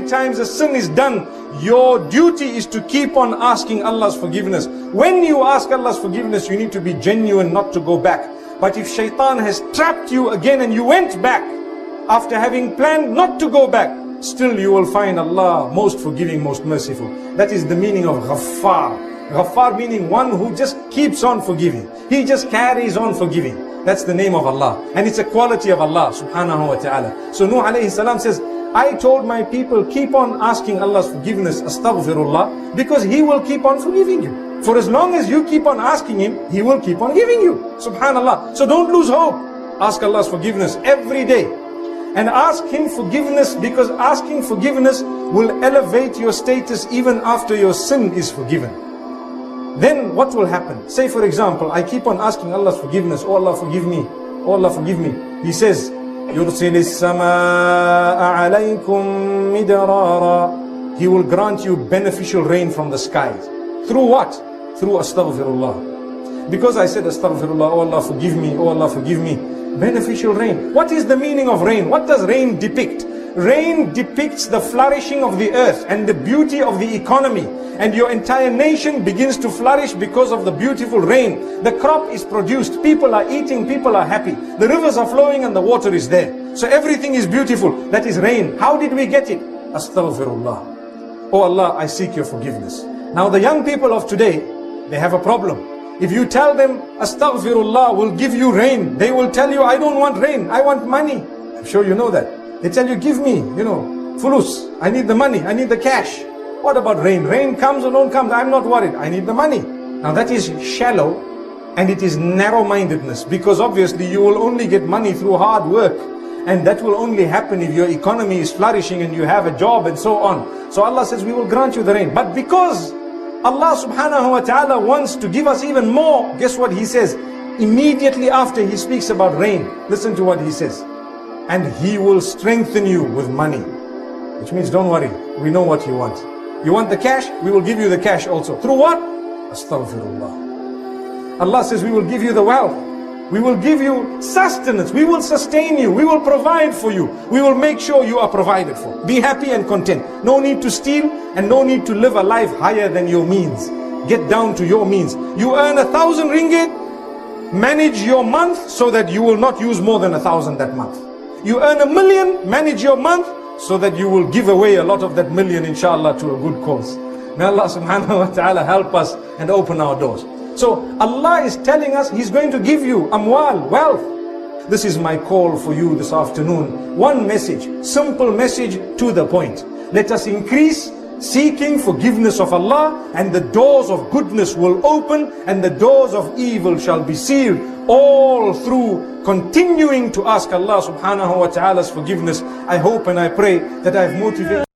times a sin is done, your duty is to keep on asking Allah's forgiveness. When you ask Allah's forgiveness, you need to be genuine, not to go back. But if shaitan has trapped you again and you went back, after having planned not to go back, still you will find Allah most forgiving, most merciful. That is the meaning of Ghaffar. Ghaffar meaning one who just keeps on forgiving. He just carries on forgiving. That's the name of Allah. And it's a quality of Allah subhanahu wa ta'ala. So Nuh alayhi salam says, I told my people, keep on asking Allah's forgiveness, astaghfirullah, because He will keep on forgiving you. For as long as you keep on asking Him, He will keep on giving you. Subhanallah. So don't lose hope. Ask Allah's forgiveness every day. And ask Him forgiveness, because asking forgiveness will elevate your status even after your sin is forgiven. Then what will happen? Say for example, I keep on asking Allah's forgiveness. Oh Allah forgive me. Oh Allah forgive me. He says, يُرْسِلِ السَّمَاءَ عَلَيْكُمْ مِدْرَارًا. He will grant you beneficial rain from the skies. Through what? Through astaghfirullah. Because I said astaghfirullah, oh Allah forgive me, oh Allah forgive me. Beneficial rain. What is the meaning of rain? What does rain depict? Rain depicts the flourishing of the earth and the beauty of the economy. And your entire nation begins to flourish because of the beautiful rain. The crop is produced, people are eating, people are happy. The rivers are flowing and the water is there. So everything is beautiful. That is rain. How did we get it? Astaghfirullah. Oh Allah, I seek your forgiveness. Now the young people of today, they have a problem. If you tell them, astaghfirullah will give you rain, they will tell you, I don't want rain, I want money. I'm sure you know that. They tell you, give me, fulus. I need the money, I need the cash. What about rain? Rain comes or don't come, I'm not worried. I need the money. Now that is shallow and it is narrow-mindedness, because obviously you will only get money through hard work, and that will only happen if your economy is flourishing and you have a job and so on. So Allah says, we will grant you the rain. But because Allah subhanahu wa ta'ala wants to give us even more, guess what He says? Immediately after He speaks about rain, listen to what He says. And He will strengthen you with money. Which means don't worry, we know what you want. You want the cash? We will give you the cash also. Through what? Astaghfirullah. Allah says we will give you the wealth. We will give you sustenance. We will sustain you. We will provide for you. We will make sure you are provided for. Be happy and content. No need to steal and no need to live a life higher than your means. Get down to your means. You earn 1,000 ringgit. Manage your month so that you will not use more than 1,000 that month. You earn 1 million. Manage your month so that you will give away a lot of that million, inshallah, to a good cause. May Allah subhanahu wa ta'ala help us and open our doors. So Allah is telling us He's going to give you amwal, wealth. This is my call for you this afternoon. One message, simple message to the point. Let us increase seeking forgiveness of Allah, and the doors of goodness will open and the doors of evil shall be sealed, all through continuing to ask Allah subhanahu wa ta'ala's forgiveness. I hope and I pray that I've motivated